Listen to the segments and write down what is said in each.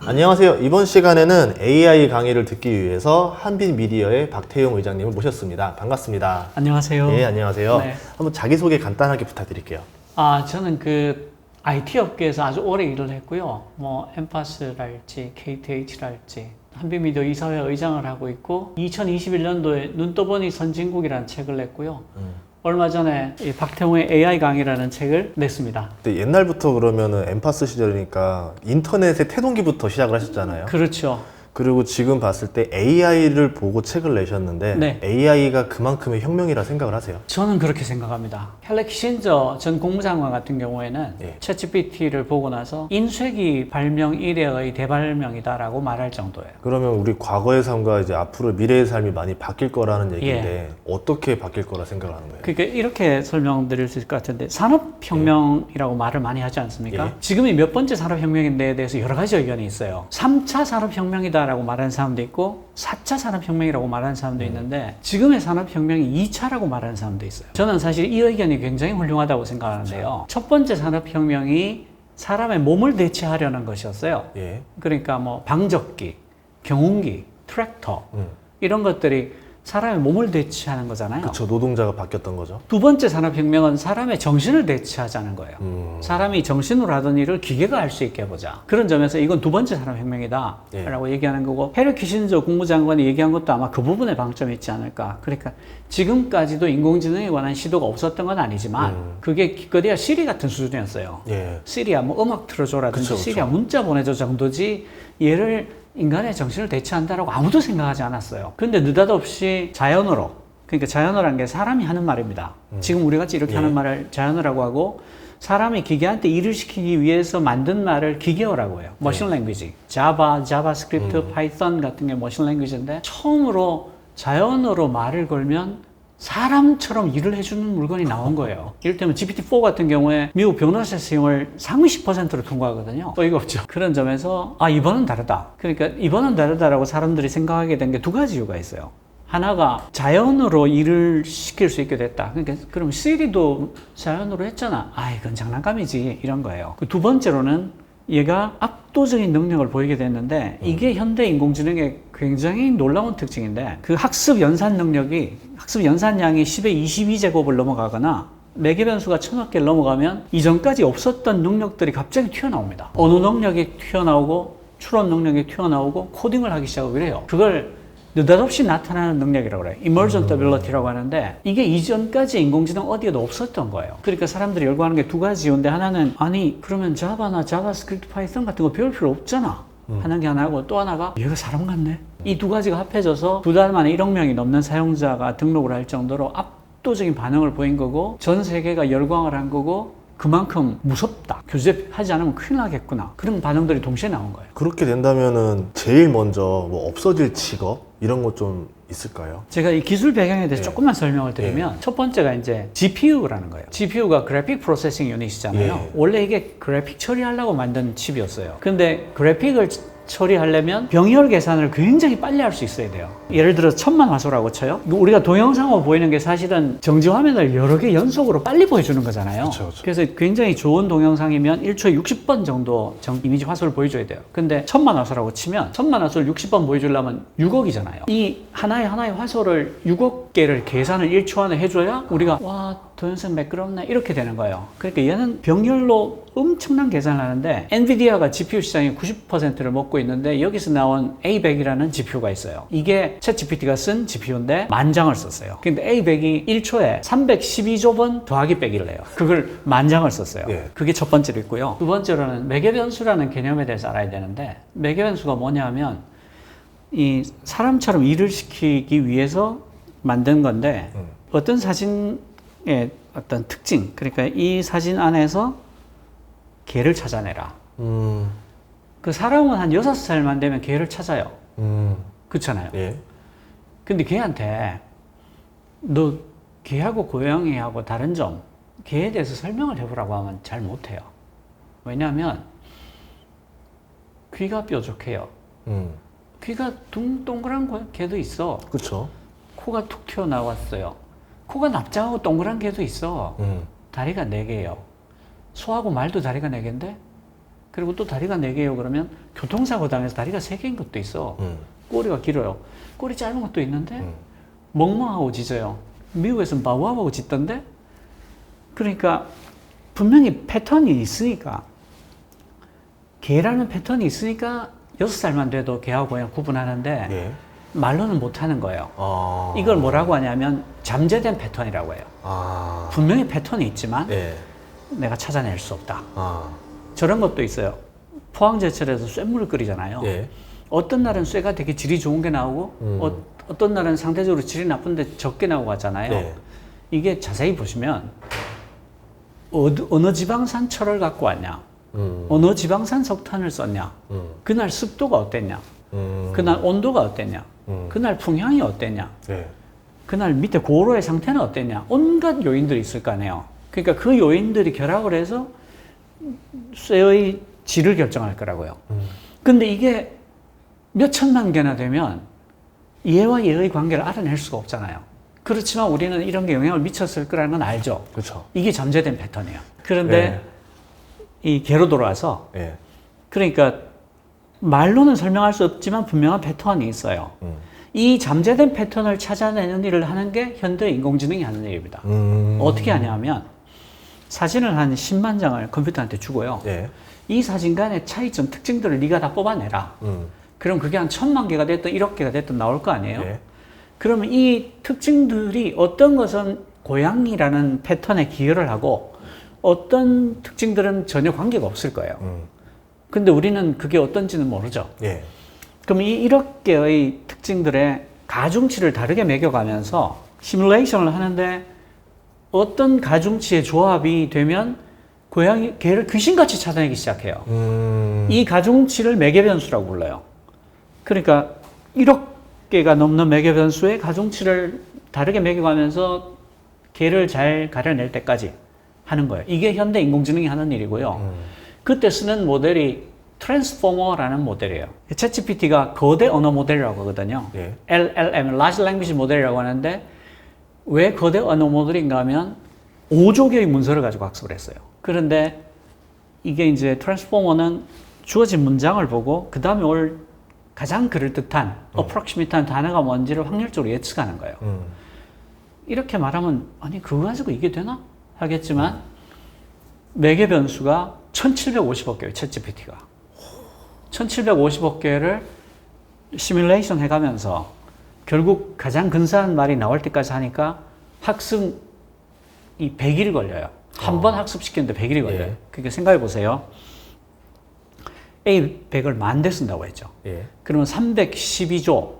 안녕하세요. 이번 시간에는 AI 강의를 듣기 위해서 한빛미디어의 박태용 의장님을 모셨습니다. 반갑습니다. 안녕하세요. 네, 안녕하세요. 네. 한번 자기소개 간단하게 부탁드릴게요. 저는 IT 업계에서 아주 오래 일을 했고요. 엠파스랄지, KTH랄지, 한빛미디어 이사회 의장을 하고 있고, 2021년도에 눈 떠보니 선진국이라는 책을 냈고요. 얼마 전에 이 박태웅의 AI 강의라는 책을 냈습니다. 근데 옛날부터 그러면은 엠파스 시절이니까 인터넷의 태동기부터 시작을 하셨잖아요. 그렇죠. 그리고 지금 봤을 때 AI를 보고 책을 내셨는데 네. AI가 그만큼의 혁명이라 생각을 하세요? 저는 그렇게 생각합니다. 헬레 키신저 전 국무장관 같은 경우에는 예. 챗GPT를 보고 나서 인쇄기 발명 이래의 대발명이다라고 말할 정도예요. 그러면 우리 과거의 삶과 이제 앞으로 미래의 삶이 많이 바뀔 거라는 얘기인데 어떻게 바뀔 거라 생각을 하는 거예요? 그러니까 이렇게 설명드릴 수 있을 것 같은데, 산업혁명이라고 말을 많이 하지 않습니까? 예. 지금이 몇 번째 산업혁명인데에 대해서 여러 가지 의견이 있어요. 3차 산업혁명이다라고 말하는 사람도 있고 4차 산업혁명이라고 말하는 사람도 있는데, 지금의 산업혁명이 2차라고 말하는 사람도 있어요. 저는 사실 이 의견이 굉장히 훌륭하다고 생각하는데요. 첫 번째 산업혁명이 사람의 몸을 대체하려는 것이었어요. 예. 그러니까 방적기, 경운기, 트랙터 이런 것들이 사람의 몸을 대체하는 거잖아요. 그렇죠. 노동자가 바뀌었던 거죠. 두 번째 산업혁명은 사람의 정신을 대체하자는 거예요. 사람이 정신으로 하던 일을 기계가 할 수 있게 해보자. 그런 점에서 이건 두 번째 산업혁명이다 라고 얘기하는 거고, 헬레 키신저 국무장관이 얘기한 것도 아마 그 부분에 방점이 있지 않을까. 그러니까 지금까지도 인공지능에 관한 시도가 없었던 건 아니지만 그게 기껏해야 시리 같은 수준이었어요. 예. 시리야 음악 틀어줘라든지, 그쵸. 시리야 문자 보내줘 정도지 얘를 인간의 정신을 대체한다라고 아무도 생각하지 않았어요. 근데 느닷없이 자연어로, 그러니까 자연어라는 게 사람이 하는 말입니다. 지금 우리 같이 이렇게 하는 말을 자연어라고 하고, 사람이 기계한테 일을 시키기 위해서 만든 말을 기계어라고 해요. 머신 랭귀지, 자바, 자바스크립트, 파이썬 같은 게 머신 랭귀지인데, 처음으로 자연어로 말을 걸면 사람처럼 일을 해주는 물건이 나온 거예요. 이를테면 GPT-4 같은 경우에 미국 변호사 시험을 상위 10%로 통과하거든요. 어이가 없죠. 그런 점에서 이번은 다르다. 그러니까 이번은 다르다라고 사람들이 생각하게 된 게 두 가지 이유가 있어요. 하나가 자연으로 일을 시킬 수 있게 됐다. 그러니까 그럼 시리도 자연으로 했잖아. 이건 장난감이지. 이런 거예요. 그 두 번째로는 얘가 압도적인 능력을 보이게 됐는데, 이게 현대 인공지능의 굉장히 놀라운 특징인데, 그 학습 연산 능력이, 학습 연산량이 10의 22제곱을 넘어가거나 매개 변수가 1000억 개를 넘어가면 이전까지 없었던 능력들이 갑자기 튀어나옵니다. 언어 능력이 튀어나오고 추론 능력이 튀어나오고 코딩을 하기 시작하고 이래요. 그걸 느닷없이 나타나는 능력이라고 그래요. Emergent Ability라고 하는데, 이게 이전까지 인공지능 어디에도 없었던 거예요. 그러니까 사람들이 열광하는 게 두 가지 이유인데, 하나는 그러면 자바나 자바스크립트, 파이썬 같은 거 배울 필요 없잖아 하는 게 하나고, 또 하나가 얘가 사람 같네. 이 두 가지가 합해져서 두 달 만에 1억 명이 넘는 사용자가 등록을 할 정도로 압도적인 반응을 보인 거고, 전 세계가 열광을 한 거고, 그만큼 무섭다, 규제하지 않으면 큰일 나겠구나, 그런 반응들이 동시에 나온 거예요. 그렇게 된다면은 제일 먼저 없어질 직업 이런 거 좀 있을까요? 제가 이 기술 배경에 대해서 조금만 설명을 드리면, 첫 번째가 이제 GPU라는 거예요. GPU가 그래픽 프로세싱 유닛이잖아요. 원래 이게 그래픽 처리하려고 만든 칩이었어요. 근데 그래픽을 처리하려면 병렬 계산을 굉장히 빨리 할 수 있어야 돼요. 예를 들어 1000만 화소라고 쳐요. 우리가 동영상으로 보이는 게 사실은 정지 화면을 여러 개 연속으로 빨리 보여주는 거잖아요. 그쵸. 그래서 굉장히 좋은 동영상이면 1초에 60번 정도 이미지 화소를 보여줘야 돼요. 근데 1000만 화소라고 치면 1000만 화소를 60번 보여주려면 6억이잖아요. 이 하나의 화소를 6억 개를 계산을 1초 안에 해줘야 우리가 동영상 매끄럽네 이렇게 되는 거예요. 그러니까 얘는 병렬로 엄청난 계산을 하는데, 엔비디아가 GPU 시장의 90%를 먹고 있는데, 여기서 나온 A100이라는 GPU가 있어요. 이게 챗GPT가 쓴 GPU인데 만장을 썼어요. 근데 A100이 1초에 312조 번 더하기 빼기를 해요. 그걸 만장을 썼어요. 예. 그게 첫 번째로 있고요. 두 번째로는 매개변수라는 개념에 대해서 알아야 되는데, 매개변수가 뭐냐면 이 사람처럼 일을 시키기 위해서 만든 건데, 어떤 사진의 어떤 특징, 그러니까 이 사진 안에서 개를 찾아내라. 그 사람은 한 6살만 되면 개를 찾아요. 그렇잖아요. 예. 근데 걔한테 너 개하고 고양이하고 다른 점, 개에 대해서 설명을 해보라고 하면 잘 못해요. 왜냐하면 귀가 뾰족해요. 귀가 동그란 개도 있어. 그렇죠. 코가 툭 튀어나왔어요. 코가 납작하고 동그란 개도 있어. 다리가 4개예요. 소하고 말도 다리가 4개인데 그리고 또 다리가 4개예요. 그러면 교통사고 당해서 다리가 3개인 것도 있어. 꼬리가 길어요. 꼬리 짧은 것도 있는데 멍멍하고 짖어요. 미국에서는 바우바우하고 짖던데? 그러니까 분명히 패턴이 있으니까, 개라는 패턴이 있으니까 6살만 돼도 개하고 고양 구분하는데 예. 말로는 못하는 거예요. 아. 이걸 뭐라고 하냐면 잠재된 패턴이라고 해요. 아. 분명히 패턴이 있지만 예. 내가 찾아낼 수 없다. 아. 저런 것도 있어요. 포항제철에서 쇳물을 끓이잖아요. 예. 어떤 날은 쇠가 되게 질이 좋은 게 나오고 어떤 날은 상대적으로 질이 나쁜데 적게 나오고 하잖아요. 네. 이게 자세히 보시면 어느 지방산 철을 갖고 왔냐, 어느 지방산 석탄을 썼냐, 그날 습도가 어땠냐, 그날 온도가 어땠냐, 그날 풍향이 어땠냐, 네. 그날 밑에 고로의 상태는 어땠냐, 온갖 요인들이 있을 거 아니에요. 그러니까 그 요인들이 결합을 해서 쇠의 질을 결정할 거라고요. 근데 이게 몇 천만 개나 되면 얘와 얘의 관계를 알아낼 수가 없잖아요. 그렇지만 우리는 이런 게 영향을 미쳤을 거라는 건 알죠. 그렇죠. 이게 잠재된 패턴이에요. 그런데 이 개로 돌아와서 예. 그러니까 말로는 설명할 수 없지만 분명한 패턴이 있어요. 이 잠재된 패턴을 찾아내는 일을 하는 게 현대 인공지능이 하는 일입니다. 어떻게 하냐면 사진을 한 10만 장을 컴퓨터한테 주고요. 예. 이 사진 간의 차이점, 특징들을 네가 다 뽑아내라. 그럼 그게 한 1000만 개가 됐든 1억 개가 됐든 나올 거 아니에요? 예. 그러면 이 특징들이 어떤 것은 고양이라는 패턴에 기여를 하고 어떤 특징들은 전혀 관계가 없을 거예요. 근데 우리는 그게 어떤지는 모르죠. 예. 그럼 이 1억 개의 특징들의 가중치를 다르게 매겨가면서 시뮬레이션을 하는데 어떤 가중치의 조합이 되면 고양이, 개를 귀신같이 찾아내기 시작해요. 이 가중치를 매개변수라고 불러요. 그러니까 1억 개가 넘는 매개변수의 가중치를 다르게 매겨가면서 개를 잘 가려낼 때까지 하는 거예요. 이게 현대 인공지능이 하는 일이고요. 그때 쓰는 모델이 트랜스포머라는 모델이에요. 챗GPT가 거대 언어 모델이라고 하거든요. 예. LLM, Large Language 모델이라고 하는데 왜 거대 언어 모델인가 하면 5조 개의 문서를 가지고 학습을 했어요. 그런데 이게 이제 트랜스포머는 주어진 문장을 보고 그 다음에 올 가장 그럴듯한 approximate한 단어가 뭔지를 확률적으로 예측하는 거예요. 이렇게 말하면 아니 그거 가지고 이게 되나? 하겠지만 매개 변수가 1750억 개예요. 챗GPT가 1750억 개를 시뮬레이션 해가면서 결국 가장 근사한 말이 나올 때까지 하니까 학습이 100일이 걸려요. 한 번 학습시키는데 100일이 걸려요. 예. 그러니까 생각해 보세요. A 100을 10,000대 쓴다고 했죠. 예. 그러면 312조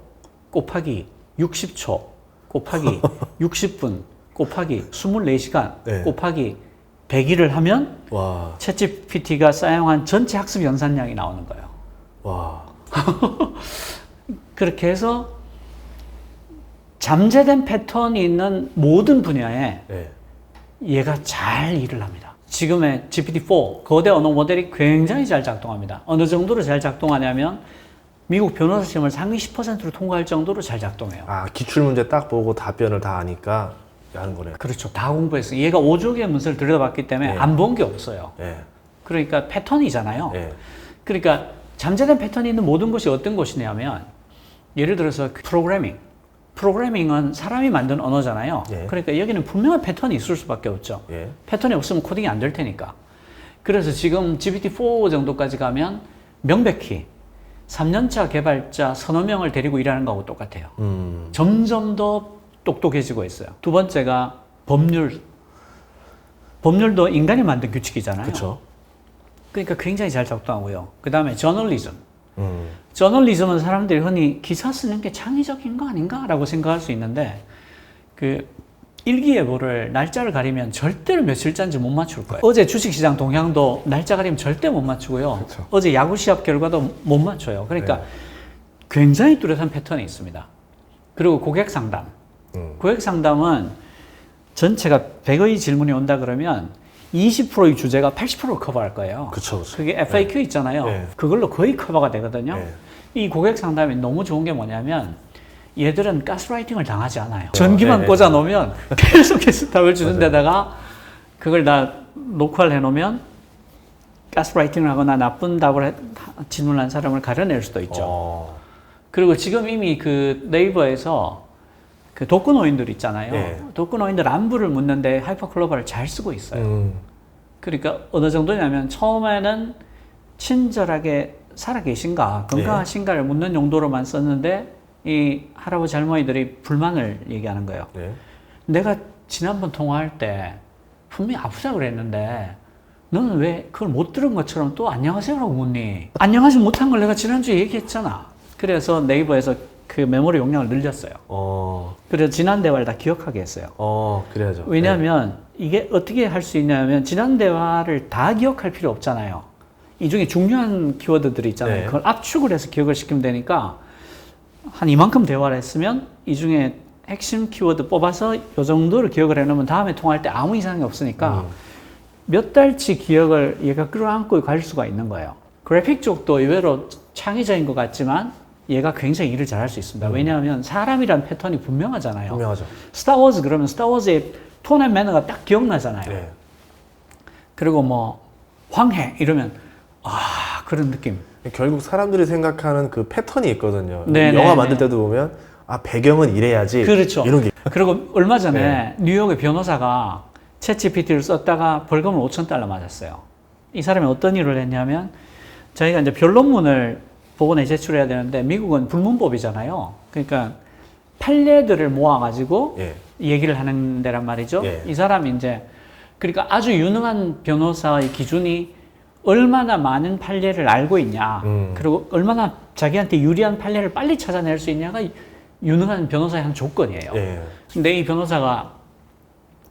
곱하기 60초 곱하기 60분 곱하기 24시간 네. 곱하기 100일을 하면 와. 챗GPT가 사용한 전체 학습 연산량이 나오는 거예요. 와. 그렇게 해서 잠재된 패턴이 있는 모든 분야에 예. 얘가 잘 일을 합니다. 지금의 GPT-4 거대 언어 모델이 굉장히 잘 작동합니다. 어느 정도로 잘 작동하냐면 미국 변호사 시험을 상위 10%로 통과할 정도로 잘 작동해요. 아, 기출 문제 딱 보고 답변을 다 아니까 하는 거네요. 그렇죠. 다 공부했어요. 얘가 5조 개의 문서를 들여다봤기 때문에 예. 안 본 게 없어요. 예. 그러니까 패턴이잖아요. 예. 그러니까 잠재된 패턴이 있는 모든 것이 어떤 것이냐면 예를 들어서 프로그래밍은 사람이 만든 언어잖아요. 예. 그러니까 여기는 분명한 패턴이 있을 수밖에 없죠. 예. 패턴이 없으면 코딩이 안 될 테니까. 그래서 지금 GPT-4 정도까지 가면 명백히 3년차 개발자 서너 명을 데리고 일하는 거하고 똑같아요. 점점 더 똑똑해지고 있어요. 두 번째가 법률. 법률도 인간이 만든 규칙이잖아요. 그렇죠. 그러니까 굉장히 잘 작동하고요. 그 다음에 저널리즘. 저널리즘은 사람들이 흔히 기사 쓰는 게 창의적인 거 아닌가? 라고 생각할 수 있는데, 그, 일기예보를 날짜를 가리면 절대로 며칠자인지 못 맞출 거예요. 어제 주식시장 동향도 날짜 가리면 절대 못 맞추고요. 그쵸. 어제 야구 시합 결과도 못 맞춰요. 그러니까 네. 굉장히 뚜렷한 패턴이 있습니다. 그리고 고객 상담. 고객 상담은 전체가 100의 질문이 온다 그러면 20%의 주제가 80%를 커버할 거예요. 그쵸, 그쵸. 그게 FAQ 있잖아요. 네. 그걸로 거의 커버가 되거든요. 네. 이 고객 상담이 너무 좋은 게 뭐냐면 얘들은 가스라이팅을 당하지 않아요. 전기만 네. 꽂아 놓으면 계속해서 답을 주는 맞아요. 데다가 그걸 다 녹화를 해 놓으면 가스라이팅을 하거나 나쁜 답을 질문한 사람을 가려낼 수도 있죠. 그리고 지금 이미 그 네이버에서 그 독거노인들 있잖아요. 네. 독거노인들 안부를 묻는데 하이퍼클로버를 잘 쓰고 있어요. 그러니까 어느 정도냐면 처음에는 친절하게 살아 계신가, 건강하신가를 묻는 용도로만 썼는데 이 할아버지 할머니들이 불만을 얘기하는 거예요. 네. 내가 지난번 통화할 때 분명히 아프다고 그랬는데 너는 왜 그걸 못 들은 것처럼 또 안녕하세요라고 묻니? 안녕하지 못한 걸 내가 지난주에 얘기했잖아. 그래서 네이버에서 그 메모리 용량을 늘렸어요. 그래서 지난 대화를 다 기억하게 했어요. 그래야죠. 왜냐하면 이게 어떻게 할 수 있냐면 지난 대화를 다 기억할 필요 없잖아요. 이 중에 중요한 키워드들이 있잖아요. 네. 그걸 압축을 해서 기억을 시키면 되니까 한 이만큼 대화를 했으면 이 중에 핵심 키워드 뽑아서 이 정도를 기억을 해놓으면 다음에 통화할 때 아무 이상이 없으니까 몇 달치 기억을 얘가 끌어안고 갈 수가 있는 거예요. 그래픽 쪽도 의외로 창의적인 것 같지만 얘가 굉장히 일을 잘할 수 있습니다. 왜냐하면 사람이란 패턴이 분명하잖아요. 분명하죠. 스타워즈 그러면 스타워즈의 톤 앤 매너가 딱 기억나잖아요. 네. 그리고 뭐 황해 이러면 그런 느낌. 결국 사람들이 생각하는 그 패턴이 있거든요. 네네네. 영화 만들 때도 보면 배경은 이래야지. 그렇죠. 이런 게. 그리고 얼마 전에 뉴욕의 변호사가 챗GPT를 썼다가 벌금을 $5,000 맞았어요. 이 사람이 어떤 일을 했냐면 저희가 이제 변론문을 법원에 제출해야 되는데 미국은 불문법이잖아요. 그러니까 판례들을 모아가지고 얘기를 하는 데란 말이죠. 이 사람이 이제 그러니까 아주 유능한 변호사의 기준이 얼마나 많은 판례를 알고 있냐, 그리고 얼마나 자기한테 유리한 판례를 빨리 찾아낼 수 있냐가 유능한 변호사의 한 조건이에요. 근데 이 변호사가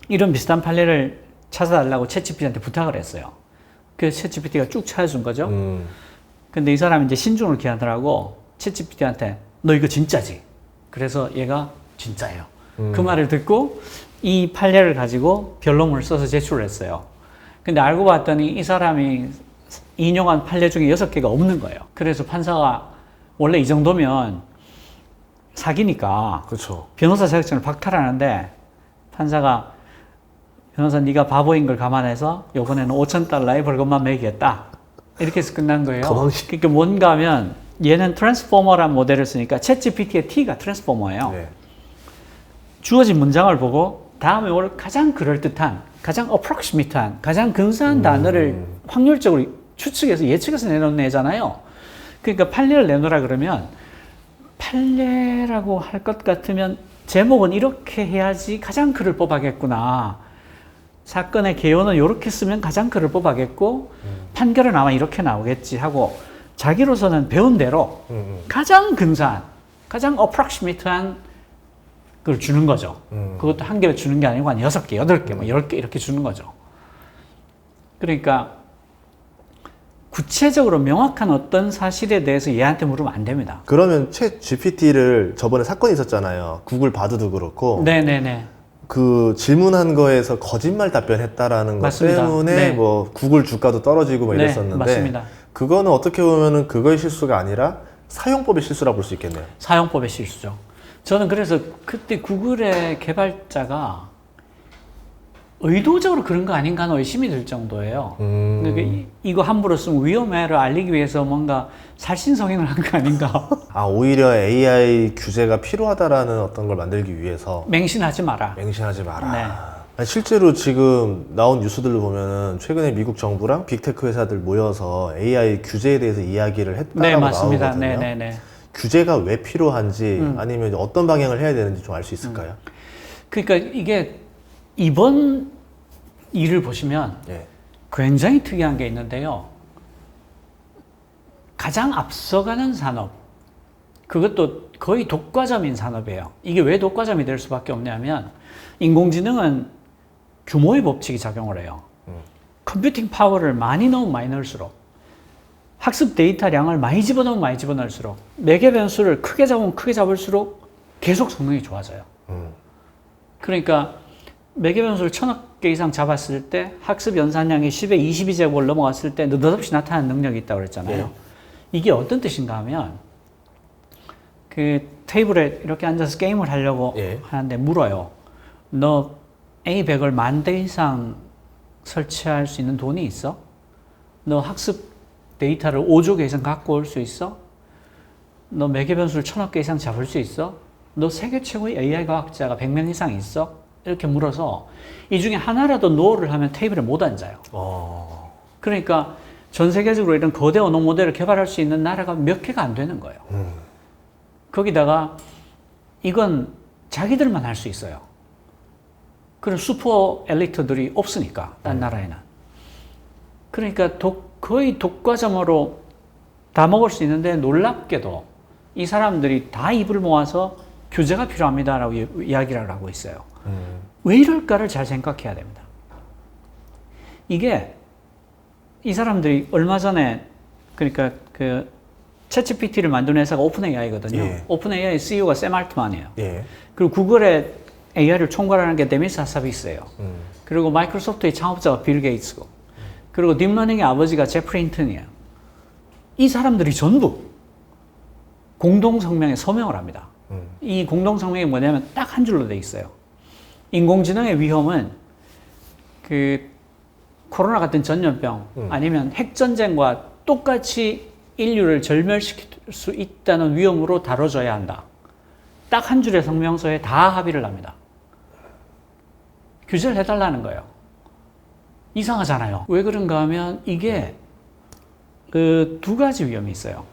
이런 비슷한 판례를 찾아달라고 챗GPT한테 부탁을 했어요. 그래서 챗GPT가 쭉 찾아준 거죠. 근데 이 사람이 이제 신중을 기하더라고 챗GPT한테 너 이거 진짜지? 그래서 얘가 진짜예요. 그 말을 듣고 이 판례를 가지고 변론문을 써서 제출을 했어요. 근데 알고 봤더니 이 사람이 인용한 판례 중에 6개가 없는 거예요. 그래서 판사가 원래 이 정도면 사기니까 그렇죠. 변호사 자격증을 박탈하는데 판사가 변호사 네가 바보인 걸 감안해서 이번에는 $5,000의 벌금만 매기겠다. 이렇게 해서 끝난 거예요. 그러니까 뭔가 하면 얘는 트랜스포머라는 모델을 쓰니까 챗GPT의 T가 트랜스포머예요. 주어진 문장을 보고 다음에 올 가장 그럴듯한, 가장 approximate한, 가장 근사한 단어를 확률적으로 추측해서 예측해서 내놓잖아요. 그러니까 판례를 내놓으라 그러면 판례라고 할 것 같으면 제목은 이렇게 해야지 가장 그를 뽑아겠구나. 사건의 개요는 이렇게 쓰면 가장 그를 뽑아겠고 판결은 아마 이렇게 나오겠지 하고 자기로서는 배운 대로 가장 근사한, 가장 approximate한 걸 주는 거죠. 그것도 한 개를 주는 게 아니고 한 6개, 8개, 뭐 10개 이렇게 주는 거죠. 그러니까 구체적으로 명확한 어떤 사실에 대해서 얘한테 물으면 안 됩니다. 그러면 챗 GPT를 저번에 사건이 있었잖아요. 구글 바드도 그렇고. 네네네. 그 질문한 거에서 거짓말 답변했다라는 것 맞습니다. 때문에 네. 뭐 구글 주가도 떨어지고 뭐 네, 이랬었는데 맞습니다. 그거는 어떻게 보면은 그거의 실수가 아니라 사용법의 실수라고 볼 수 있겠네요. 사용법의 실수죠. 저는 그래서 그때 구글의 개발자가 의도적으로 그런 거 아닌가 하는 의심이 들 정도예요. 그러니까 이거 함부로 쓰면 위험해를 알리기 위해서 뭔가 살신성행을 한 거 아닌가. 오히려 AI 규제가 필요하다라는 어떤 걸 만들기 위해서 맹신하지 마라. 맹신하지 마라. 네. 아니, 실제로 지금 나온 뉴스들을 보면은 최근에 미국 정부랑 빅테크 회사들 모여서 AI 규제에 대해서 이야기를 했다고 네, 맞습니다. 나오거든요. 네네네. 규제가 왜 필요한지 아니면 어떤 방향을 해야 되는지 좀 알 수 있을까요? 그러니까 이게 이번 일을 보시면 굉장히 특이한 게 있는데요. 가장 앞서가는 산업, 그것도 거의 독과점인 산업이에요. 이게 왜 독과점이 될 수밖에 없냐면 인공지능은 규모의 법칙이 작용을 해요. 컴퓨팅 파워를 많이 넣으면 많이 넣을수록 학습 데이터량을 많이 집어넣으면 많이 집어넣을수록 매개 변수를 크게 잡으면 크게 잡을수록 계속 성능이 좋아져요. 그러니까 매개 변수를 1000억 개 이상 잡았을 때 학습 연산량이 10에 22제곱을 넘어갔을 때 느닷없이 나타나는 능력이 있다고 그랬잖아요. 이게 어떤 뜻인가 하면 그 테이블에 이렇게 앉아서 게임을 하려고 하는데 물어요. 너 A100을 10,000대 이상 설치할 수 있는 돈이 있어? 너 학습 데이터를 5조 개 이상 갖고 올 수 있어? 너 매개 변수를 1000억 개 이상 잡을 수 있어? 너 세계 최고의 AI 과학자가 100명 이상 있어? 이렇게 물어서 이 중에 하나라도 노를 하면 테이블에 못 앉아요. 그러니까 전 세계적으로 이런 거대 언어 모델을 개발할 수 있는 나라가 몇 개가 안 되는 거예요. 거기다가 이건 자기들만 할 수 있어요. 그런 슈퍼 엘리트들이 없으니까, 딴 나라에는. 그러니까 거의 독과점으로 다 먹을 수 있는데 놀랍게도 이 사람들이 다 입을 모아서 규제가 필요합니다라고 이야기를 하고 있어요. 왜 이럴까를 잘 생각해야 됩니다. 이게 이 사람들이 얼마 전에 그러니까 그 챗GPT를 만든 회사가 오픈 AI거든요. 예. 오픈 AI CEO가 샘 알트만이에요. 예. 그리고 구글의 AI를 총괄하는 게 데미스 하사비스예요. 그리고 마이크로소프트의 창업자가 빌 게이츠고, 그리고 딥러닝의 아버지가 제프리 힌튼이에요. 이 사람들이 전부 공동성명에 서명을 합니다. 이 공동성명이 뭐냐면 딱 한 줄로 돼 있어요. 인공지능의 위험은 그 코로나 같은 전염병 아니면 핵전쟁과 똑같이 인류를 절멸시킬 수 있다는 위험으로 다뤄져야 한다. 딱 한 줄의 성명서에 다 합의를 합니다. 규제를 해달라는 거예요. 이상하잖아요. 왜 그런가 하면 이게 그 두 가지 위험이 있어요.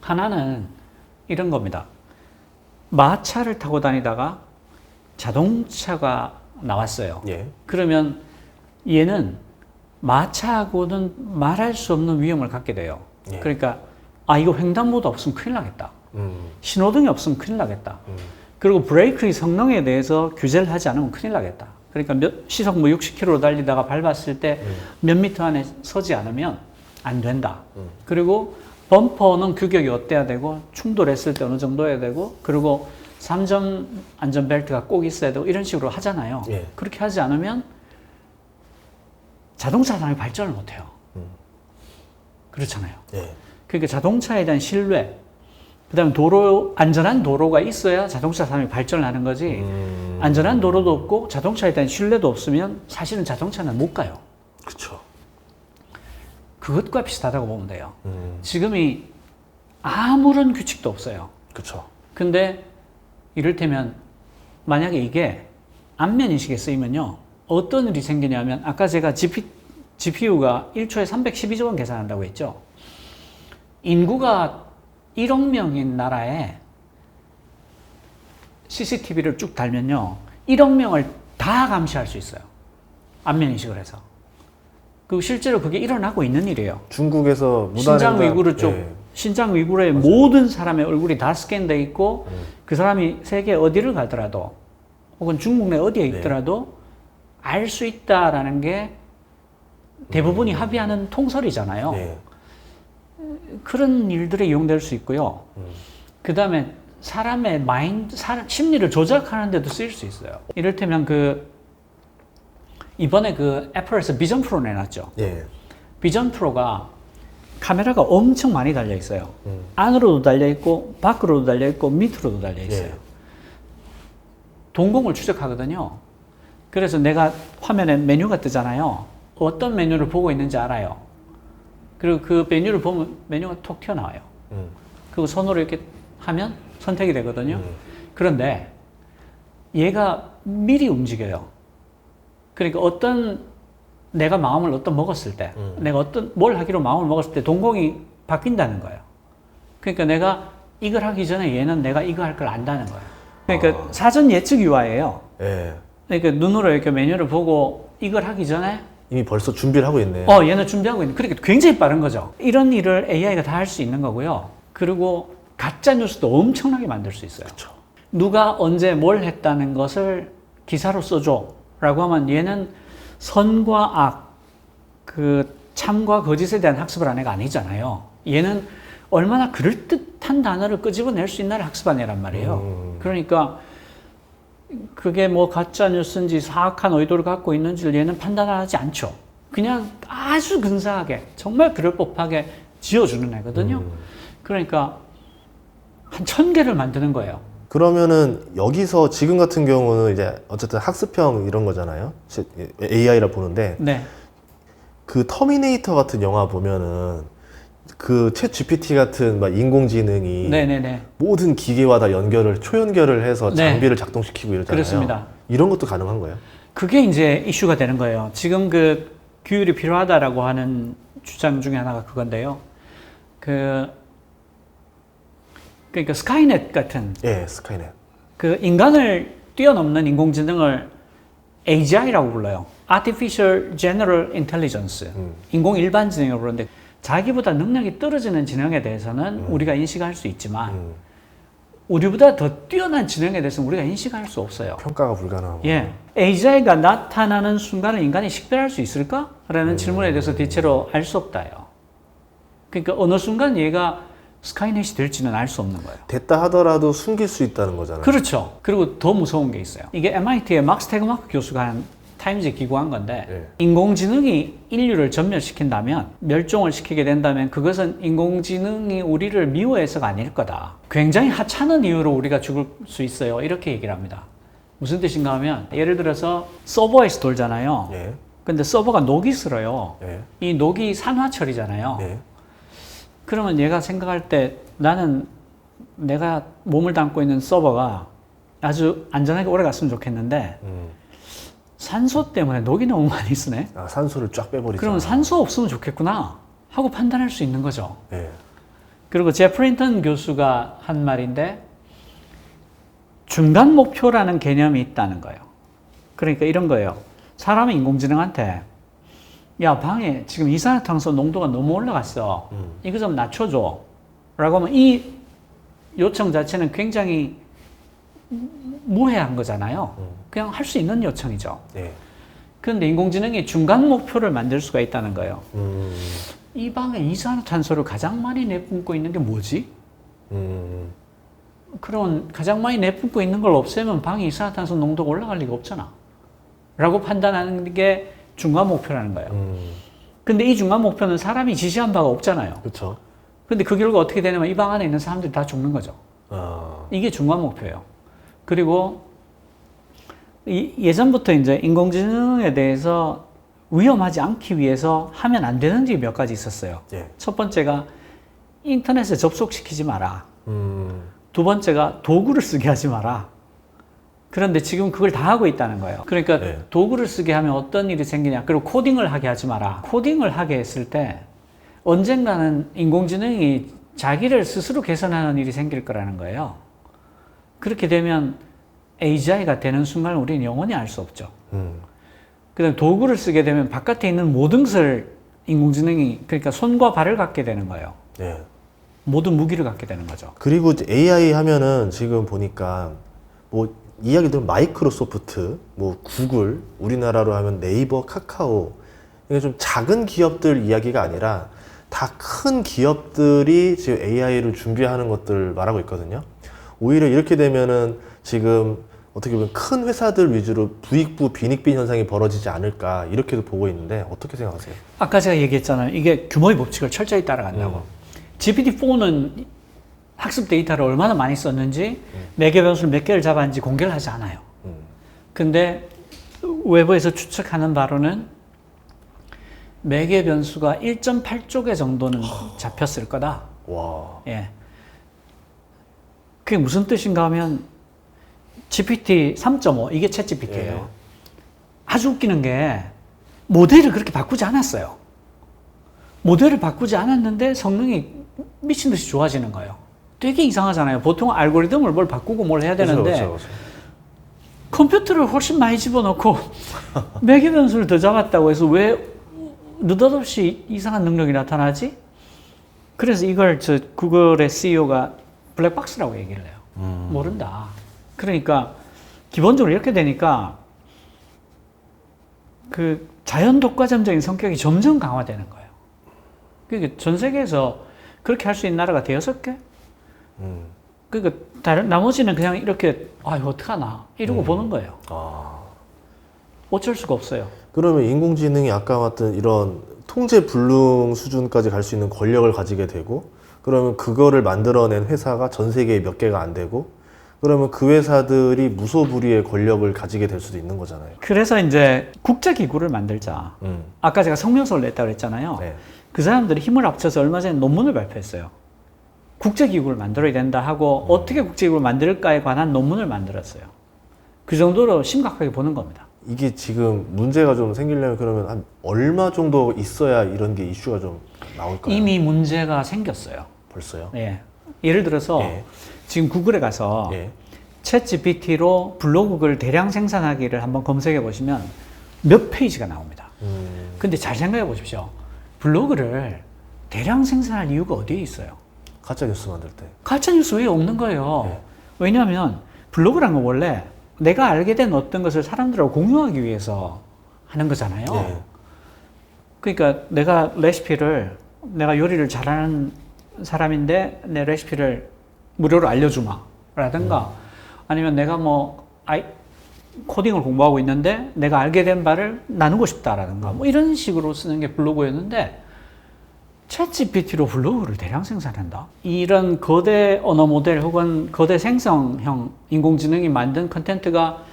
하나는 이런 겁니다. 마차를 타고 다니다가 자동차가 나왔어요. 예. 그러면 얘는 마차하고는 말할 수 없는 위험을 갖게 돼요. 예. 그러니까 이거 횡단보도 없으면 큰일 나겠다. 신호등이 없으면 큰일 나겠다. 그리고 브레이크의 성능에 대해서 규제를 하지 않으면 큰일 나겠다. 그러니까 시속 뭐 60km로 달리다가 밟았을 때 몇 미터 안에 서지 않으면 안 된다. 그리고 범퍼는 규격이 어때야 되고, 충돌했을 때 어느 정도 해야 되고, 그리고 3점 안전벨트가 꼭 있어야 되고, 이런 식으로 하잖아요. 예. 그렇게 하지 않으면 자동차 산업이 발전을 못 해요. 그렇잖아요. 예. 그러니까 자동차에 대한 신뢰, 그 다음에 안전한 도로가 있어야 자동차 산업이 발전을 하는 거지, 안전한 도로도 없고 자동차에 대한 신뢰도 없으면 사실은 자동차는 못 가요. 그렇죠. 그것과 비슷하다고 보면 돼요. 지금이 아무런 규칙도 없어요. 그렇죠. 근데 이를테면 만약에 이게 안면 인식에 쓰이면요, 어떤 일이 생기냐면, 아까 제가 GPU가 1초에 312조 원 계산한다고 했죠. 인구가 1억 명인 나라에 CCTV를 쭉 달면요, 1억 명을 다 감시할 수 있어요. 안면 인식을 해서. 그 실제로 그게 일어나고 있는 일이에요. 중국에서 신장 위구르 쪽, 예. 신장 위구르의 모든 사람의 얼굴이 다 스캔돼 있고, 그 사람이 세계 어디를 가더라도, 혹은 중국 내 어디에 있더라도 알 수 있다라는 게 대부분이 합의하는 통설이잖아요. 예. 그런 일들에 이용될 수 있고요. 그 다음에 사람의 심리를 조작하는 데도 쓰일 수 있어요. 이를테면 이번에 애플에서 비전 프로 내놨죠. 예. 비전 프로가 카메라가 엄청 많이 달려 있어요. 안으로도 달려 있고, 밖으로도 달려 있고, 밑으로도 달려 있어요. 예. 동공을 추적하거든요. 그래서 내가 화면에 메뉴가 뜨잖아요. 어떤 메뉴를 보고 있는지 알아요. 그리고 그 메뉴를 보면 메뉴가 톡 튀어나와요. 그리고 손으로 이렇게 하면 선택이 되거든요. 그런데 얘가 미리 움직여요. 그러니까 내가 마음을 먹었을 때, 내가 뭘 하기로 마음을 먹었을 때 동공이 바뀐다는 거예요. 그러니까 내가 이걸 하기 전에 얘는 내가 이거 할 걸 안다는 거예요. 그러니까 사전 예측 유아예요. 예. 그러니까 눈으로 이렇게 메뉴를 보고 이걸 하기 전에 이미 벌써 준비를 하고 있네요. 얘는 준비하고 있는. 그러니까 굉장히 빠른 거죠. 이런 일을 AI가 다 할 수 있는 거고요. 그리고 가짜 뉴스도 엄청나게 만들 수 있어요. 그렇죠. 누가 언제 뭘 했다는 것을 기사로 써줘라고 하면 얘는 선과 악, 참과 거짓에 대한 학습을 한 애가 아니잖아요. 얘는 얼마나 그럴듯한 단어를 끄집어낼 수 있나를 학습한 애란 말이에요. 그러니까 그게 뭐 가짜 뉴스인지 사악한 의도를 갖고 있는지를 얘는 판단하지 않죠. 그냥 아주 근사하게, 정말 그럴 법하게 지어주는 애거든요. 그러니까 한 1000개를 만드는 거예요. 그러면은 여기서 지금 같은 경우는 이제 어쨌든 학습형 이런 거잖아요. AI라 보는데 네. 그 터미네이터 같은 영화 보면은 그 챗 GPT 같은 막 인공지능이 네네네. 모든 기계와 다 초연결을 해서 네. 장비를 작동시키고 이러잖아요. 그렇습니다. 이런 것도 가능한 거예요? 그게 이제 이슈가 되는 거예요. 지금 그 규율이 필요하다라고 하는 주장 중에 하나가 그건데요. 그러니까 스카이넷 같은 예, 스카이넷. 그 인간을 뛰어넘는 인공지능을 AGI라고 불러요. Artificial General Intelligence. 인공 일반지능이라고 부르는데 자기보다 능력이 떨어지는 지능에 대해서는 우리가 인식할 수 있지만 우리보다 더 뛰어난 지능에 대해서는 우리가 인식할 수 없어요. 평가가 불가능하고. 예. AGI가 나타나는 순간을 인간이 식별할 수 있을까? 라는 질문에 대해서 대체로 알 수 없다요. 그러니까 어느 순간 얘가 스카이넷이 될지는 알 수 없는 거예요. 됐다 하더라도 숨길 수 있다는 거잖아요. 그렇죠. 그리고 더 무서운 게 있어요. 이게 MIT의 막스 테그마크 교수가 한 타임즈에 기고한 건데 네. 인공지능이 인류를 전멸시킨다면, 멸종을 시키게 된다면 그것은 인공지능이 우리를 미워해서가 아닐 거다. 굉장히 하찮은 이유로 우리가 죽을 수 있어요. 이렇게 얘기를 합니다. 무슨 뜻인가 하면 예를 들어서 서버에서 돌잖아요. 예. 근데 서버가 녹이 슬어요. 예. 이 녹이 산화철이잖아요. 예. 그러면 얘가 생각할 때 나는 내가 몸을 담고 있는 서버가 아주 안전하게 오래 갔으면 좋겠는데 산소 때문에 녹이 너무 많이 쓰네. 아, 산소를 쫙 빼버리죠. 그러면 산소 없으면 좋겠구나 하고 판단할 수 있는 거죠. 예. 그리고 제프린턴 교수가 한 말인데 중간 목표라는 개념이 있다는 거예요. 그러니까 이런 거예요. 사람이 인공지능한테 야, 방에 지금 이산화탄소 농도가 너무 올라갔어. 이거 좀 낮춰줘. 라고 하면 이 요청 자체는 굉장히 무해한 거잖아요. 그냥 할 수 있는 요청이죠. 예. 그런데 인공지능이 중간 목표를 만들 수가 있다는 거예요. 음. 이 방에 이산화탄소를 가장 많이 내뿜고 있는 게 뭐지? 그러면 가장 많이 내뿜고 있는 걸 없애면 방에 이산화탄소 농도가 올라갈 리가 없잖아. 라고 판단하는 게 중간 목표라는 거예요. 근데 이 중간 목표는 사람이 지시한 바가 없잖아요. 그렇죠. 근데 그 결과 어떻게 되냐면 이 방 안에 있는 사람들이 다 죽는 거죠. 아. 이게 중간 목표예요. 그리고 예전부터 이제 인공지능에 대해서 위험하지 않기 위해서 하면 안 되는 게 몇 가지 있었어요. 예. 첫 번째가 인터넷에 접속시키지 마라. 음. 두 번째가 도구를 쓰게 하지 마라. 그런데 지금 그걸 다 하고 있다는 거예요. 그러니까 네. 도구를 쓰게 하면 어떤 일이 생기냐. 그리고 코딩을 하게 하지 마라. 코딩을 하게 했을 때 언젠가는 인공지능이 자기를 스스로 개선하는 일이 생길 거라는 거예요. 그렇게 되면 AGI가 되는 순간 우리는 영원히 알 수 없죠. 그 다음에 도구를 쓰게 되면 바깥에 있는 모든 것을 인공지능이, 그러니까 손과 발을 갖게 되는 거예요. 예. 모든 무기를 갖게 되는 거죠. 그리고 이제 AI 하면은 지금 보니까 뭐 이야기 들으면 마이크로소프트, 뭐 구글, 우리나라로 하면 네이버, 카카오, 이게 좀 작은 기업들 이야기가 아니라 다 큰 기업들이 지금 AI를 준비하는 것들 말하고 있거든요. 오히려 이렇게 되면은 지금 어떻게 보면 큰 회사들 위주로 부익부 빈익빈 현상이 벌어지지 않을까 이렇게도 보고 있는데 어떻게 생각하세요? 아까 제가 얘기했잖아요. 이게 규모의 법칙을 철저히 따라간다고. GPT-4는 학습 데이터를 얼마나 많이 썼는지 매개 변수를 몇 개를 잡았는지 공개를 하지 않아요. 근데 외부에서 추측하는 바로는 매개 변수가 1.8조 개 정도는 잡혔을 거다. 와. 예. 그게 무슨 뜻인가 하면 GPT 3.5 이게 챗 GPT예요. 예. 아주 웃기는 게 모델을 그렇게 바꾸지 않았어요. 모델을 바꾸지 않았는데 성능이 미친 듯이 좋아지는 거예요. 되게 이상하잖아요. 보통 알고리즘을 뭘 바꾸고 뭘 해야 되는데 그렇죠. 컴퓨터를 훨씬 많이 집어넣고 매개 변수를 더 잡았다고 해서 왜 느닷없이 이상한 능력이 나타나지? 그래서 이걸 저 구글의 CEO가 블랙박스라고 얘기를 해요. 모른다. 그러니까 기본적으로 이렇게 되니까 그 자연 독과점적인 성격이 점점 강화되는 거예요. 그러니까 전 세계에서 그렇게 할 수 있는 나라가 대여섯 개? 그러니까 나머지는 그냥 이렇게 아 이거 어떡하나 이러고 보는 거예요. 아. 어쩔 수가 없어요. 그러면 인공지능이 아까 말했던 이런 통제 불능 수준까지 갈 수 있는 권력을 가지게 되고 그러면 그거를 만들어낸 회사가 전 세계에 몇 개가 안 되고 그러면 그 회사들이 무소불위의 권력을 가지게 될 수도 있는 거잖아요. 그래서 이제 국제기구를 만들자. 아까 제가 성명서를 냈다고 그랬잖아요. 네. 그 사람들이 힘을 합쳐서 얼마 전에 논문을 발표했어요. 국제기구를 만들어야 된다 하고 어떻게 국제기구를 만들까에 관한 논문을 만들었어요. 그 정도로 심각하게 보는 겁니다. 이게 지금 문제가 좀 생기려면 그러면 한 얼마 정도 있어야 이런 게 이슈가 좀 나올까요? 이미 문제가 생겼어요. 벌써요? 예. 예를 들어서 예. 지금 구글에 가서 예. 챗 GPT로 블로그를 대량 생산하기를 한번 검색해 보시면 몇 페이지가 나옵니다. 근데 잘 생각해 보십시오. 블로그를 대량 생산할 이유가 어디에 있어요? 가짜 뉴스 만들 때. 가짜뉴스 왜 없는 거예요? 네. 왜냐하면 블로그란 건 원래 내가 알게 된 어떤 것을 사람들하고 공유하기 위해서 하는 거잖아요. 네. 그러니까 내가 요리를 잘하는 사람인데 내 레시피를 무료로 알려주마 라든가 아니면 내가 코딩을 공부하고 있는데 내가 알게 된 바를 나누고 싶다라든가 뭐 이런 식으로 쓰는 게 블로그였는데 챗GPT로 블로그를 대량 생산한다? 이런 거대 언어 모델 혹은 거대 생성형 인공지능이 만든 컨텐츠가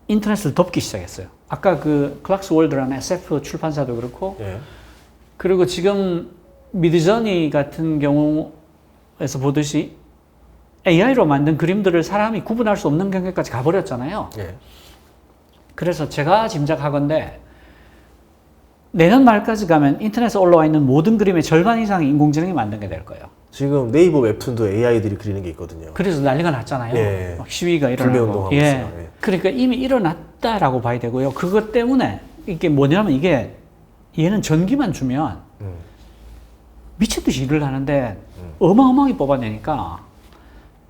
인터넷을 덮기 시작했어요. 아까 그 클락스월드라는 SF 출판사도 그렇고 예. 그리고 지금 미드저니 같은 경우에서 보듯이 AI로 만든 그림들을 사람이 구분할 수 없는 경계까지 가버렸잖아요. 예. 그래서 제가 짐작하건대 내년 말까지 가면 인터넷에 올라와 있는 모든 그림의 절반 이상이 인공지능이 만든 게 될 거예요. 지금 네이버 웹툰도 AI들이 그리는 게 있거든요. 그래서 난리가 났잖아요. 예. 막 시위가 불매운동하고 일어나고. 있어요. 예. 그러니까 이미 일어났다라고 봐야 되고요. 그것 때문에 이게 뭐냐면 이게 얘는 전기만 주면 미친 듯이 일을 하는데 어마어마하게 뽑아내니까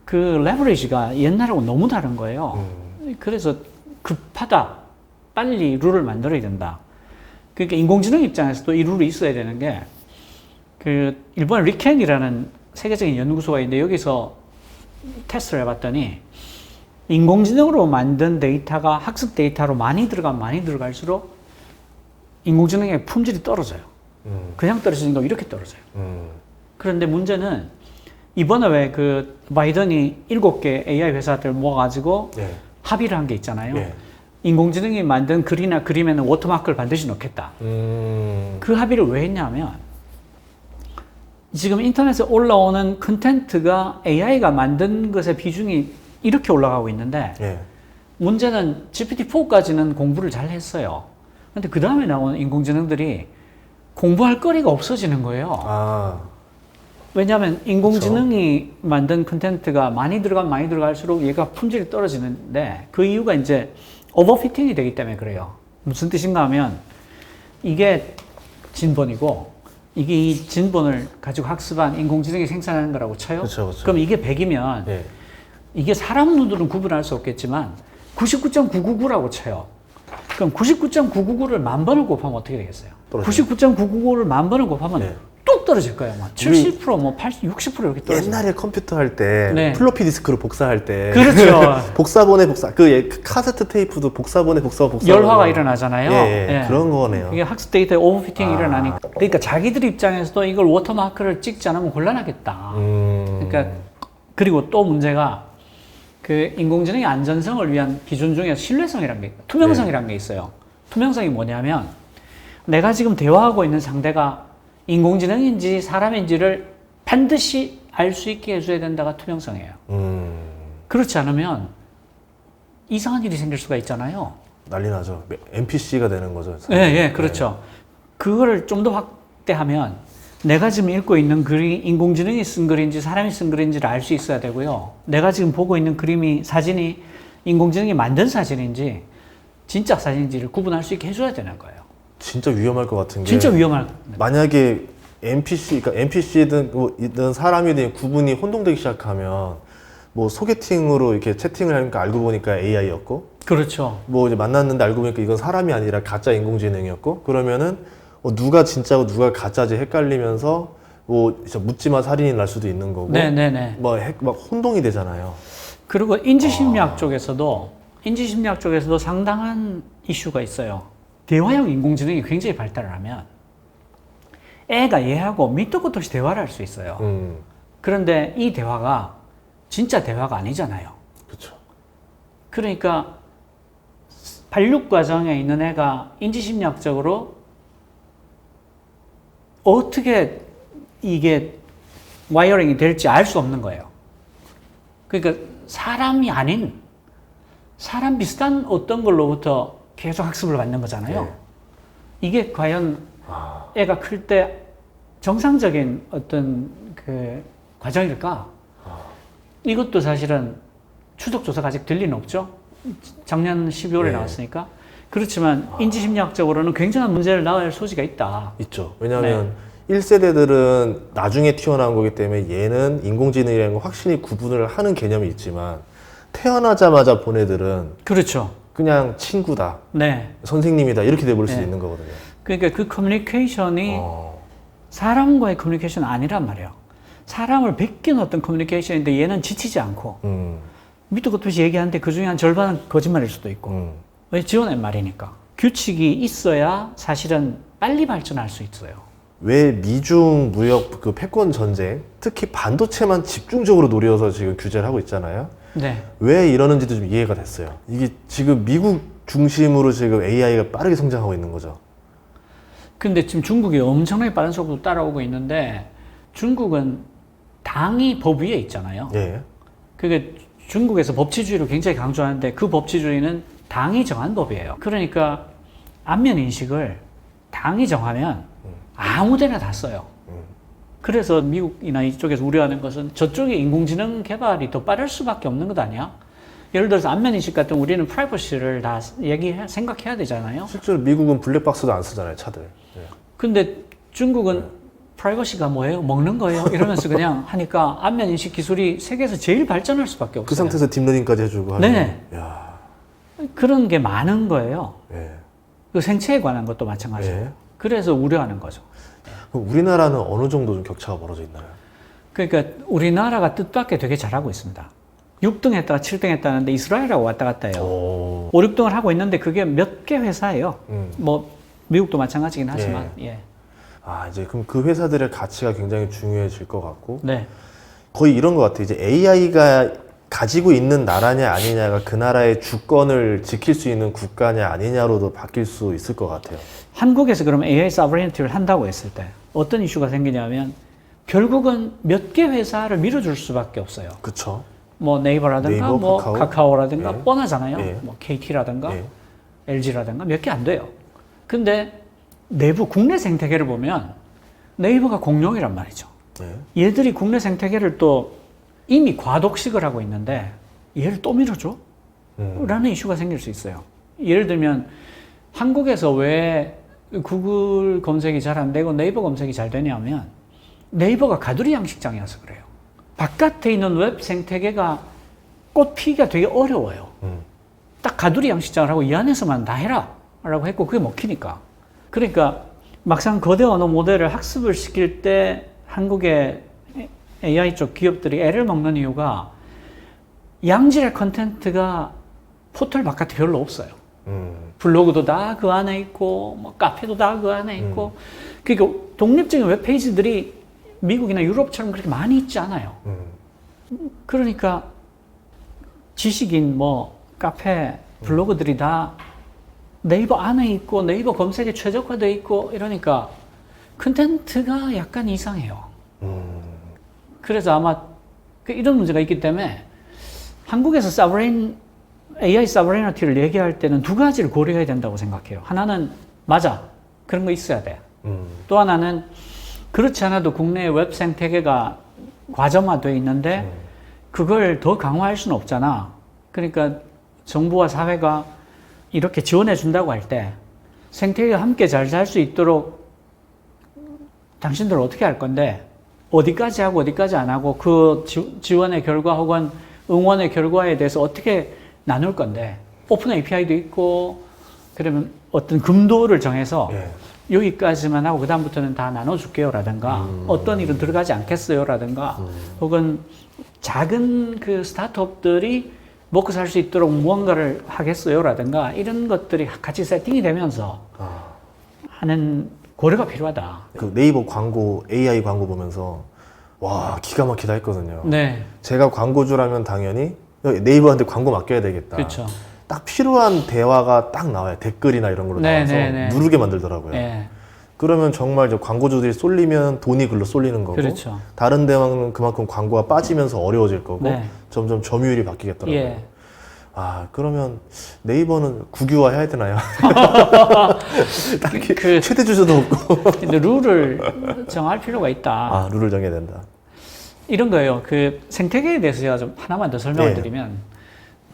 그 레버리지가 옛날하고 너무 다른 거예요. 그래서 급하다. 빨리 룰을 만들어야 된다. 그러니까 인공지능 입장에서도 이 룰이 있어야 되는 게 그 일본의 리켄이라는 세계적인 연구소가 있는데 여기서 테스트를 해봤더니 인공지능으로 만든 데이터가 학습 데이터로 많이 들어갈수록 인공지능의 품질이 떨어져요. 그냥 떨어지는 거 이렇게 떨어져요. 그런데 문제는 이번에 왜 그 바이든이 7개 AI 회사들 모아가지고 예. 합의를 한 게 있잖아요. 예. 인공지능이 만든 글이나 그림에는 워터마크를 반드시 넣겠다. 그 합의를 왜 했냐면 지금 인터넷에 올라오는 컨텐츠가 AI가 만든 것의 비중이 이렇게 올라가고 있는데 예. 문제는 GPT-4까지는 공부를 잘 했어요. 근데 그 다음에 나오는 인공지능들이 공부할 거리가 없어지는 거예요. 아. 왜냐하면 인공지능이 만든 컨텐츠가 많이 들어갈수록 얘가 품질이 떨어지는데 그 이유가 이제 오버피팅이 되기 때문에 그래요. 무슨 뜻인가 하면 이게 진본이고 이게 이 진본을 가지고 학습한 인공지능이 생산하는 거라고 쳐요. 그렇죠. 그럼 이게 100이면 예. 이게 사람 눈으로는 구분할 수 없겠지만 99.999라고 쳐요. 그럼 99.999를 만 번을 곱하면 어떻게 되겠어요? 떨어져요. 99.999를 만 번을 곱하면 네. 뚝 떨어질 거예요. 막 70%, 뭐 80, 60% 이렇게 떨어져요. 옛날에 컴퓨터 할 때 네. 플로피 디스크로 복사할 때 그렇죠. 복사본에 복사 그 카세트 테이프도 복사본에 복사 열화가 일어나잖아요. 예. 그런 거네요. 이게 학습 데이터에 오버피팅이 일어나니까. 그러니까 자기들 입장에서도 이걸 워터마크를 찍지 않으면 곤란하겠다. 그러니까 그리고 또 문제가 그 인공지능의 안전성을 위한 기준 중에 신뢰성이라는 게 있고 투명성이라는 게 있어요. 투명성이 뭐냐면 내가 지금 대화하고 있는 상대가 인공지능인지 사람인지를 반드시 알 수 있게 해줘야 된다가 투명성이에요. 그렇지 않으면 이상한 일이 생길 수가 있잖아요. 난리 나죠. NPC가 되는 거죠. 예, 그렇죠. 그거를 좀 더 확대하면 내가 지금 읽고 있는 글이 인공지능이 쓴 글인지 사람이 쓴 글인지를 알 수 있어야 되고요. 내가 지금 보고 있는 사진이 인공지능이 만든 사진인지 진짜 사진인지를 구분할 수 있게 해줘야 되는 거예요. 진짜 위험할 것 같은 게 진짜 위험할. 만약에 그러니까 NPC든 뭐이든 사람이든 구분이 혼동되기 시작하면 뭐 소개팅으로 이렇게 채팅을 하니까 알고 보니까 AI였고 그렇죠. 뭐 이제 만났는데 알고 보니까 이건 사람이 아니라 가짜 인공지능이었고 그러면은 누가 진짜고 누가 가짜지 헷갈리면서 뭐 진짜 묻지마 살인이 날 수도 있는 거고 네네네. 막 혼동이 되잖아요. 그리고 인지심리학 쪽에서도 상당한 이슈가 있어요. 대화형 인공지능이 굉장히 발달을 하면 애가 얘하고 밑도 끝도 없이 대화를 할 수 있어요. 그런데 이 대화가 진짜 대화가 아니잖아요. 그렇죠. 그러니까 발육 과정에 있는 애가 인지심리학적으로 어떻게 이게 와이어링이 될지 알 수 없는 거예요. 그러니까 사람이 아닌 사람 비슷한 어떤 걸로부터 계속 학습을 받는 거잖아요. 네. 이게 과연 애가 클 때 정상적인 어떤 그 과정일까? 이것도 사실은 추적 조사가 아직 될 리는 없죠. 작년 12월에 네. 나왔으니까. 그렇지만 인지심리학적으로는 굉장한 문제를 낳을 소지가 있다. 있죠. 왜냐하면 1세대들은 나중에 튀어나온 거기 때문에 얘는 인공지능이라는 거 확실히 구분을 하는 개념이 있지만 태어나자마자 본 애들은 그렇죠. 그냥 친구다, 네. 선생님이다 이렇게 돼버릴 수도 네. 있는 거거든요. 그러니까 그 커뮤니케이션이 사람과의 커뮤니케이션은 아니란 말이에요. 사람을 베낀 어떤 커뮤니케이션인데 얘는 지치지 않고 밑도 끝도 없이 얘기하는데 그 중에 한 절반은 거짓말일 수도 있고 왜 지어낸 말이니까. 규칙이 있어야 사실은 빨리 발전할 수 있어요. 왜 미중 무역 그 패권 전쟁, 특히 반도체만 집중적으로 노려서 지금 규제를 하고 있잖아요. 네. 왜 이러는지도 좀 이해가 됐어요. 이게 지금 미국 중심으로 지금 AI가 빠르게 성장하고 있는 거죠. 근데 지금 중국이 엄청나게 빠른 속도로 따라오고 있는데 중국은 당이 법 위에 있잖아요. 예. 그게 중국에서 법치주의를 굉장히 강조하는데 그 법치주의는 당이 정한 법이에요. 그러니까 안면 인식을 당이 정하면 아무데나 다 써요. 그래서 미국이나 이쪽에서 우려하는 것은 저쪽에 인공지능 개발이 더 빠를 수밖에 없는 것 아니야? 예를 들어서 안면 인식 같은 우리는 프라이버시를 다 생각해야 되잖아요. 실제로 미국은 블랙박스도 안 쓰잖아요, 차들. 예. 근데 중국은 프라이버시가 뭐예요? 먹는 거예요? 이러면서 그냥 하니까 안면 인식 기술이 세계에서 제일 발전할 수밖에 없어요. 그 상태에서 딥러닝까지 해주고 하면. 네네. 야. 그런 게 많은 거예요. 예. 그 생체에 관한 것도 마찬가지고. 예. 그래서 우려하는 거죠. 그럼 우리나라는 어느 정도 좀 격차가 벌어져 있나요? 그러니까 우리나라가 뜻밖의 되게 잘하고 있습니다. 6등 했다가 7등 했다는데 이스라엘하고 왔다 갔다 해요. 오. 5, 6등을 하고 있는데 그게 몇 개 회사예요. 뭐 미국도 마찬가지긴 하지만. 예. 아, 이제 그럼 그 회사들의 가치가 굉장히 중요해질 것 같고. 네. 거의 이런 것 같아요. 이제 AI가 가지고 있는 나라냐 아니냐가 그 나라의 주권을 지킬 수 있는 국가냐 아니냐로도 바뀔 수 있을 것 같아요. 한국에서 그럼 AI 서브레니티를 한다고 했을 때 어떤 이슈가 생기냐면 결국은 몇 개 회사를 밀어줄 수밖에 없어요. 그쵸. 뭐 네이버라든가 네이버, 뭐 카카오. 카카오라든가 예. 뻔하잖아요. 예. 뭐 KT라든가 예. LG라든가 몇 개 안 돼요. 근데 내부 국내 생태계를 보면 네이버가 공룡이란 말이죠. 예. 얘들이 국내 생태계를 또 이미 과독식을 하고 있는데 얘를 또 밀어줘? 라는 이슈가 생길 수 있어요. 예를 들면 한국에서 왜 구글 검색이 잘 안 되고 네이버 검색이 잘 되냐면 네이버가 가두리 양식장이어서 그래요. 바깥에 있는 웹 생태계가 꽃 피기가 되게 어려워요. 딱 가두리 양식장을 하고 이 안에서만 다 해라 라고 했고 그게 먹히니까. 그러니까 막상 거대 언어 모델을 학습을 시킬 때 한국의 AI 쪽 기업들이 애를 먹는 이유가 양질의 컨텐츠가 포털 바깥에 별로 없어요. 블로그도 다 그 안에 있고 뭐 카페도 다 그 안에 있고 그러니까 독립적인 웹페이지들이 미국이나 유럽처럼 그렇게 많이 있지 않아요. 그러니까 지식인 뭐 카페 블로그들이 다 네이버 안에 있고 네이버 검색에 최적화되어 있고 이러니까 컨텐츠가 약간 이상해요. 그래서 아마 이런 문제가 있기 때문에 한국에서 AI 서브레니티를 얘기할 때는 두 가지를 고려해야 된다고 생각해요. 하나는 맞아. 그런 거 있어야 돼. 또 하나는 그렇지 않아도 국내 웹 생태계가 과점화되어 있는데 그걸 더 강화할 수는 없잖아. 그러니까 정부와 사회가 이렇게 지원해 준다고 할 때 생태계가 함께 잘 살 수 있도록 당신들 어떻게 할 건데 어디까지 하고 어디까지 안 하고 그 지원의 결과 혹은 응원의 결과에 대해서 어떻게 나눌 건데 오픈 API도 있고 그러면 어떤 금도를 정해서 여기까지만 하고 그다음부터는 다 나눠줄게요 라든가 어떤 일은 들어가지 않겠어요 라든가 혹은 작은 그 스타트업들이 먹고 살 수 있도록 무언가를 하겠어요 라든가 이런 것들이 같이 세팅이 되면서 하는 고려가 필요하다. 그 네이버 광고, AI 광고 보면서 와, 기가 막히다 했거든요. 네, 제가 광고주라면 당연히 네이버한테 광고 맡겨야 되겠다. 그렇죠. 딱 필요한 대화가 딱 나와요. 댓글이나 이런 걸로 나와서 누르게 만들더라고요. 네, 그러면 정말 이제 광고주들이 쏠리면 돈이 글로 쏠리는 거고, 그렇죠. 다른 데만 그만큼 광고가 빠지면서 어려워질 거고, 네. 점점 점유율이 바뀌겠더라고요. 예. 아, 그러면 네이버는 국유화 해야 되나요? 딱히 그- 최대 주주도 없고. 근데 룰을 정할 필요가 있다. 아, 룰을 정해야 된다. 이런 거예요. 그 생태계에 대해서 제가 좀 하나만 더 설명을 네. 드리면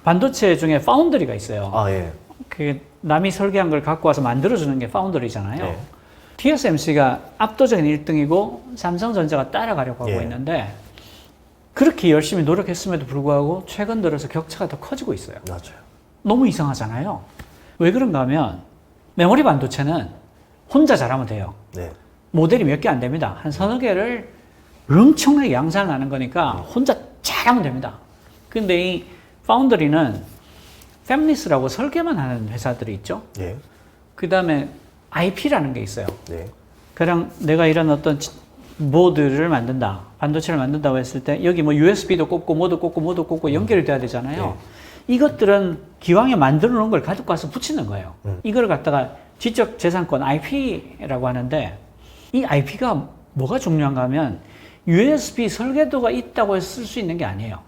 반도체 중에 파운드리가 있어요. 아, 예. 그 남이 설계한 걸 갖고 와서 만들어주는 게 파운드리잖아요. 네. TSMC가 압도적인 1등이고 삼성전자가 따라가려고 하고 예. 있는데 그렇게 열심히 노력했음에도 불구하고 최근 들어서 격차가 더 커지고 있어요. 맞아요. 너무 이상하잖아요. 왜 그런가 하면 메모리 반도체는 혼자 잘하면 돼요. 네. 모델이 몇 개 안 됩니다. 한 서너 개를 엄청나게 양산하는 거니까 혼자 잘하면 됩니다. 근데 이 파운드리는 팹리스라고 설계만 하는 회사들이 있죠. 예. 그 다음에 IP라는 게 있어요. 네. 그냥 내가 이런 어떤 보드를 만든다, 반도체를 만든다고 했을 때 여기 뭐 USB도 꽂고 뭐도 꽂고 연결이 돼야 되잖아요. 이것들은 기왕에 만들어 놓은 걸 가지고 와서 붙이는 거예요. 이걸 갖다가 지적 재산권 IP라고 하는데 이 IP가 뭐가 중요한가 하면 USB 설계도가 있다고 해서 쓸 수 있는 게 아니에요.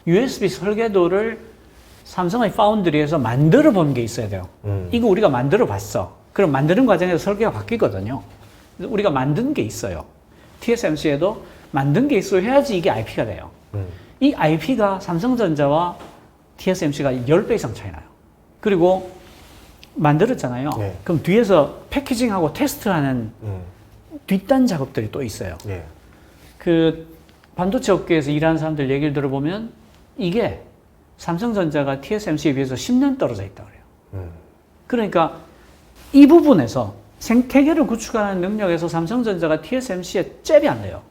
USB 설계도를 삼성의 파운드리에서 만들어 본 게 있어야 돼요. 이거 우리가 만들어 봤어. 그럼 만드는 과정에서 설계가 바뀌거든요. 그래서 우리가 만든 게 있어요. TSMC에도 만든 게 있어야 해야지 이게 IP가 돼요. 이 IP가 삼성전자와 TSMC가 10배 이상 차이 나요. 그리고 만들었잖아요. 네. 그럼 뒤에서 패키징하고 테스트하는 뒷단 작업들이 또 있어요. 예. 그 반도체 업계에서 일하는 사람들 얘기를 들어보면 이게 삼성전자가 TSMC에 비해서 10년 떨어져 있다 그래요. 그러니까 이 부분에서 생태계를 구축하는 능력에서 삼성전자가 TSMC에 잽이 안 돼요.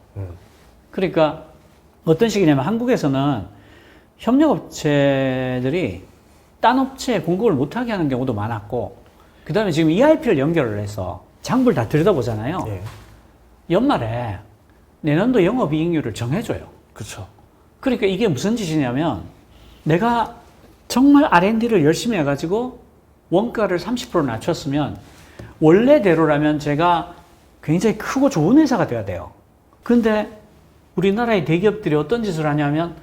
그러니까 어떤 식이냐면 한국에서는 협력업체들이 딴 업체에 공급을 못하게 하는 경우도 많았고 그 다음에 지금 EIP를 연결을 해서 장부를 다 들여다보잖아요. 예. 연말에 내년도 영업이익률을 정해줘요. 그렇죠. 그러니까 이게 무슨 짓이냐면 내가 정말 R&D를 열심히 해가지고 원가를 30% 낮췄으면 원래대로라면 제가 굉장히 크고 좋은 회사가 돼야 돼요. 근데 우리나라의 대기업들이 어떤 짓을 하냐면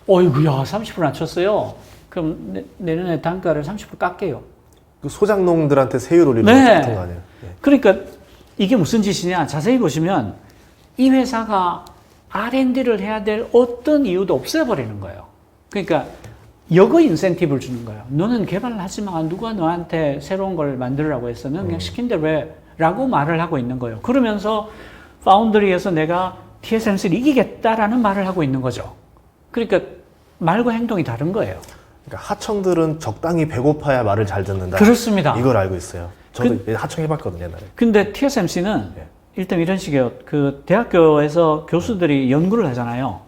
어이구야 30% 낮췄어요. 그럼 내년에 단가를 30% 깎게요. 그 소장농들한테 세율 올리는 거 네. 같은 거 아니에요? 예. 그러니까 이게 무슨 짓이냐 자세히 보시면 이 회사가 R&D를 해야 될 어떤 이유도 없애버리는 거예요. 그러니까 여거 인센티브를 주는 거예요. 너는 개발을 하지 마. 누가 너한테 새로운 걸 만들라고 했어. 너는 그냥 시킨 대로 해. 라고 말을 하고 있는 거예요. 그러면서 파운드리에서 내가 TSMC를 이기겠다라는 말을 하고 있는 거죠. 그러니까 말과 행동이 다른 거예요. 그러니까 하청들은 적당히 배고파야 말을 잘 듣는다. 그렇습니다. 이걸 알고 있어요. 저도 하청 해봤거든요, 옛날에. 근데 TSMC는 예. 일단 이런 식이에요. 그 대학교에서 교수들이 연구를 하잖아요.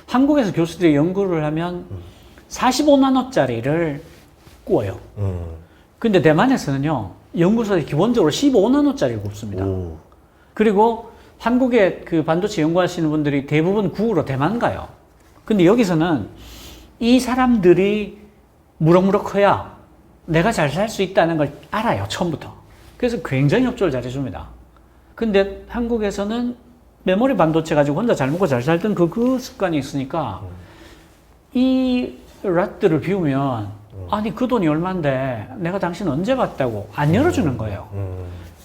한국에서 교수들이 연구를 하면 45나노짜리를 구워요. 근데 대만에서는요, 연구소에 기본적으로 15나노짜리를 굽습니다. 오. 그리고 한국에 그 반도체 연구하시는 분들이 대부분 구우러 대만 가요. 근데 여기서는 이 사람들이 무럭무럭 커야 내가 잘 살 수 있다는 걸 알아요, 처음부터. 그래서 굉장히 협조를 잘 해줍니다. 근데 한국에서는 메모리 반도체 가지고 혼자 잘 먹고 잘 살던 그 습관이 있으니까 이 랏들을 비우면 아니 그 돈이 얼만데 내가 당신 언제 봤다고 안 열어주는 거예요.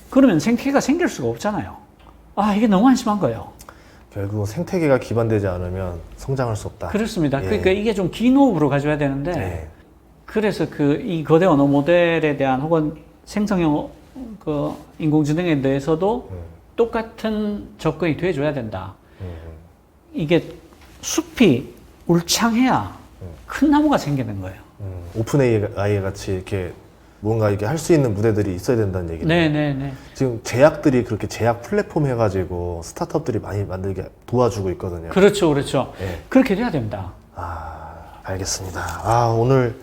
그러면 생태계가 생길 수가 없잖아요. 아 이게 너무 한심한 거예요. 결국 생태계가 기반되지 않으면 성장할 수 없다. 그렇습니다. 예. 그러니까 이게 좀 긴 호흡으로 가져야 되는데 예. 그래서 그 이 거대 언어 모델에 대한 혹은 생성형 그 인공지능에 대해서도 똑같은 접근이 돼줘야 된다. 이게 숲이 울창해야 큰 나무가 생기는 거예요. 오픈 AI 같이 이렇게 뭔가 이렇게 할 수 있는 무대들이 있어야 된다는 얘기죠. 네네네. 지금 제약들이 그렇게 제약 플랫폼 해가지고 스타트업들이 많이 만들게 도와주고 있거든요. 그렇죠, 그렇죠. 예. 그렇게 돼야 됩니다. 아, 알겠습니다. 아, 오늘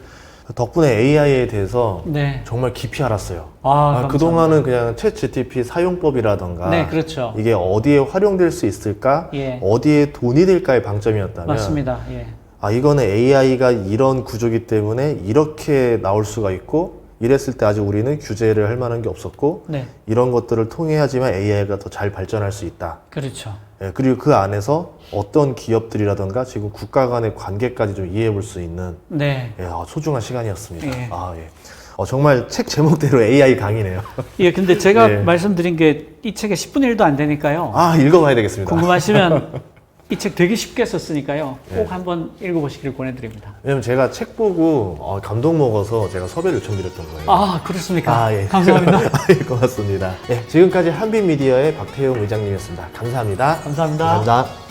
덕분에 AI에 대해서 네. 정말 깊이 알았어요. 감사합니다. 그동안은 그냥 챗 GTP 사용법이라던가 네, 그렇죠. 이게 어디에 활용될 수 있을까, 예. 어디에 돈이 될까의 방점이었다면 맞습니다. 예. 이거는 AI가 이런 구조기 때문에 이렇게 나올 수가 있고 이랬을 때 아직 우리는 규제를 할 만한 게 없었고 네. 이런 것들을 통해야지만 AI가 더 잘 발전할 수 있다. 그렇죠. 그리고 그 안에서 어떤 기업들이라던가 지금 국가 간의 관계까지 좀 이해해 볼 수 있는 네. 소중한 시간이었습니다. 예. 정말 책 제목대로 AI 강의네요. 예, 근데 제가 예. 말씀드린 게 이 책의 10분의 1도 안 되니까요. 읽어봐야 되겠습니다. 궁금하시면 이 책 되게 쉽게 썼으니까요. 꼭 예. 한번 읽어보시길 권해드립니다. 왜냐면 제가 책 보고 감동 먹어서 제가 섭외를 요청드렸던 거예요. 그렇습니까? 예. 감사합니다. 고맙습니다. 지금까지 한빛미디어의 박태용 의장님이었습니다. 감사합니다. 감사합니다. 감사합니다.